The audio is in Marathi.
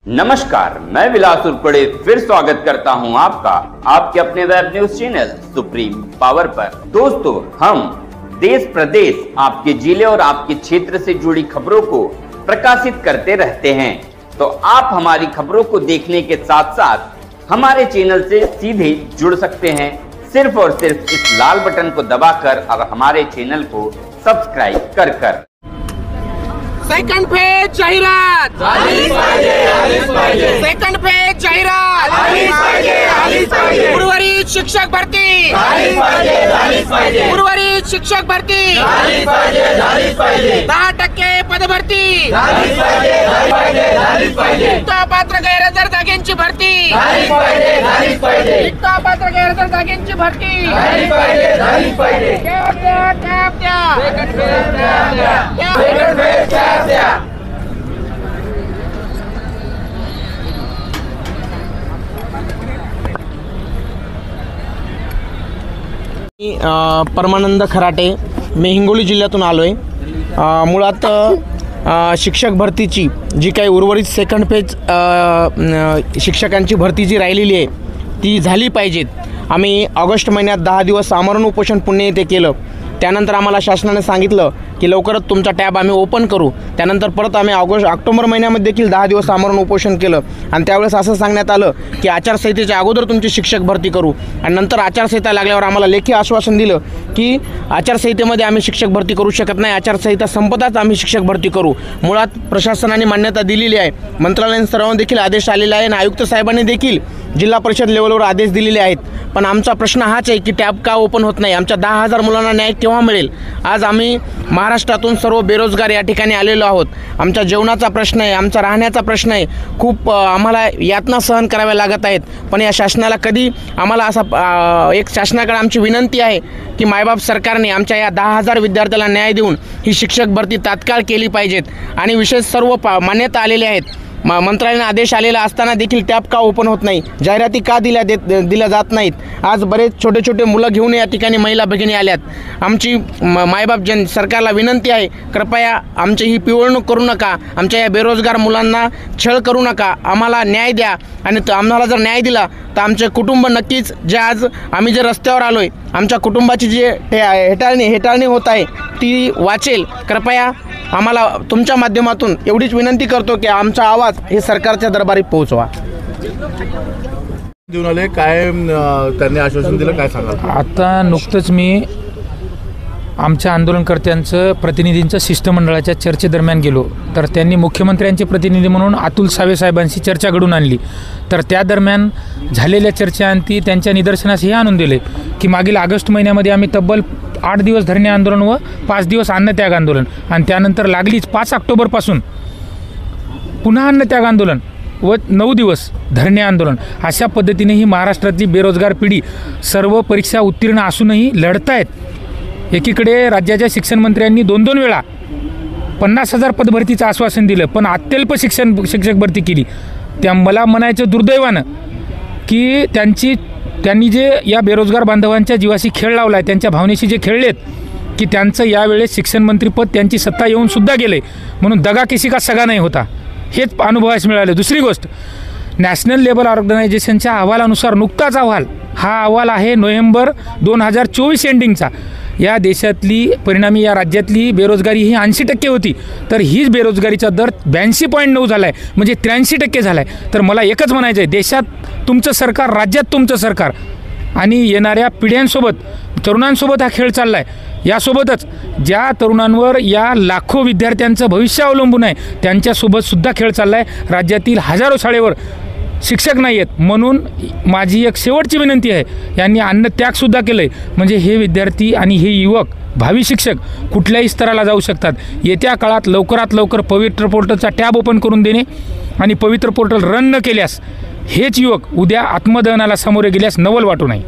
नमस्कार, मैं विलास उर्पड़े फिर स्वागत करता हूं आपका आपके अपने web news channel supreme power पर। दोस्तों, हम देश प्रदेश, आपके जिले और आपके क्षेत्र से जुड़ी खबरों को प्रकाशित करते रहते हैं। तो आप हमारी खबरों को देखने के साथ साथ हमारे चैनल से सीधे जुड़ सकते हैं, सिर्फ और सिर्फ इस लाल बटन को दबाकर और हमारे चैनल को सब्सक्राइब कर। सेकंड फेज जाहिरात सेकंड फेज जाहिरात उर्वरित शिक्षक भरती उर्वरित शिक्षक भरती 10% पदभरती पात्र गैरहजर जागेंची भरती पात्र गैरहजर जागेंची भरती परमानंद खराटे, मी हिंगोली जिल्ह्यातून आलो आहे। मुळात शिक्षक भरतीची जी काही उर्वरित सेकंड फेज शिक्षकांची भरती जी राहिलेली आहे ती झाली पाहिजेत। आम्ही ऑगस्ट महिन्यात 10 दिवस आमरण उपोषण पुणे येथे केलं। त्यानंतर आम्हाला शासनाने सांगितलं की लवकरच तुमचा टॅब आम्ही ओपन करू। त्यानंतर परत आम्ही ऑक्टोबर महिन्यामध्ये देखील 10 दिवस आमरण उपोषण केलं आणि त्यावेळेस असं सांगण्यात आलं की आचारसंहितेच्या अगोदर तुमची शिक्षक भरती करू। आणि नंतर आचारसंहिता लागल्यावर आम्हाला लेखी आश्वासन दिलं की आचारसंहितेमध्ये आम्ही शिक्षक भरती करू शकत नाही, आचारसंहिता संपताच आम्ही शिक्षक भरती करू। मुळात प्रशासनाने मान्यता दिलेली आहे, मंत्रालयाने सर्वांना देखील आदेश आलेला आहे आणि आयुक्त साहेबांनी देखील जिल्हा परिषद लेवलवर आदेश दिलेले आहेत। पण आमचा प्रश्न हाच आहे की टॅब का ओपन होत नाही, आमच्या 10,000 मुलांना न्याय केव्हा मिळेल। आज आम्ही महाराष्ट्रातून सर्व बेरोजगार या ठिकाणी आलेलो आहोत। आमच्या जेवणाचा प्रश्न आहे, आमचा राहण्याचा प्रश्न आहे, खूप आम्हाला यातना सहन कराव्या लागत आहेत। पण या शासनाला कधी आम्हाला असा एक शासनाकडे आमची विनंती आहे की मायबाप सरकारने आमच्या या 10,000 विद्यार्थ्याला न्याय देऊन ही शिक्षक भरती तात्काळ केली पाहिजेत। आणि विशेष सर्व मान्यता आलेल्या आहेत, मंत्रालयाने आदेश आलेला असताना देखील टॅब का ओपन होत नाही, जाहिराती का दिल्या जात नाहीत। आज बरेच छोटे छोटे मुलं घेऊन या ठिकाणी महिला भगिनी आल्यात। आमची मायबाप सरकारला विनंती आहे, कृपया आमची ही पिळवणूक करू नका, आमच्या या बेरोजगार मुलांना छळ करू नका, आम्हाला न्याय द्या। आणि आम्हाला जर न्याय दिला तर आमचे कुटुंब नक्कीच जे आज आम्ही जे रस्त्यावर आलो आहे आमच्या कुटुंबाची जी हेटाळणी होत आहे ती वाचेल। कृपया आम्हाला तुमच्या माध्यमातून एवढीच विनंती करतो की आमचा आवाज हे सरकारच्या दरबारी पोहोचवा। देऊन आले काय त्यांनी आश्वासन दिलं, काय सांगाल? आता नुकतंच मी आमच्या आंदोलनकर्त्यांचं प्रतिनिधींच्या शिष्टमंडळाच्या चर्चेदरम्यान गेलो, तर त्यांनी मुख्यमंत्र्यांचे प्रतिनिधी म्हणून अतुल सावे साहेबांशी चर्चा घडून आणली। तर त्या दरम्यान झालेल्या चर्चेअंती त्यांच्या निदर्शनास हे आणून दिले की मागील ऑगस्ट महिन्यामध्ये आम्ही तब्बल 8 दिवस धरणे आंदोलन व 5 दिवस अन्नत्याग आंदोलन आणि त्यानंतर लागलीच 5 ऑक्टोबरपासून पुन्हा अन्नत्याग आंदोलन व 9 दिवस धरणे आंदोलन अशा पद्धतीने ही महाराष्ट्रातली बेरोजगार पिढी सर्व परीक्षा उत्तीर्ण असूनही लढतायत। एकीकडे राज्याच्या शिक्षण मंत्र्यांनी 2-2 वेळा 50,000 पदभरतीचं आश्वासन दिलं, पण अत्यल्प शिक्षक भरती केली। त्या मला म्हणायचं दुर्दैवानं की त्यांनी जे या बेरोजगार बांधवांच्या जीवाशी खेळ लावला आहे, त्यांच्या भावनेशी जे खेळलेत की त्यांचं यावेळेस शिक्षण मंत्रीपद त्यांची सत्ता येऊन सुद्धा गेले, म्हणून दगा किसी का सगा नाही होता हेच अनुभवास मिळाले। दुसरी गोष्ट, नॅशनल लेबर ऑर्गनायझेशनच्या अहवालानुसार नुकताच हा अहवाल आहे नोव्हेंबर 2024 एंडिंगचा। या देशातली परिणामी या राज्यातली बेरोजगारी ही 80% होती, तर हीच बेरोजगारीचा दर 82.9 झाला आहे, म्हणजे 83% झाला आहे। तर मला एकच म्हणायचं आहे, देशात तुमचं सरकार, राज्यात तुमचं सरकार आणि येणाऱ्या पिढ्यांसोबत, तरुणांसोबत हा खेळ चालला आहे। यासोबतच ज्या तरुणांवर या लाखो विद्यार्थ्यांचं भविष्य अवलंबून आहे त्यांच्यासोबतसुद्धा खेळ चालला आहे। राज्यातील हजारो शाळेवर शिक्षक नाही आहेत, म्हणून माझी एक शेवटची विनंती आहे, यांनी अन्नत्यागसुद्धा केलं आहे, म्हणजे हे विद्यार्थी आणि हे युवक भावी शिक्षक कुठल्याही स्तराला जाऊ शकतात। येत्या काळात लवकरात लवकर पवित्र पोर्टलचा टॅब ओपन करून देणे आणि पवित्र पोर्टल रन न केल्यास हेच युवक उद्या आत्मदहनाला सामोरे गेल्यास नवल वाटू नये।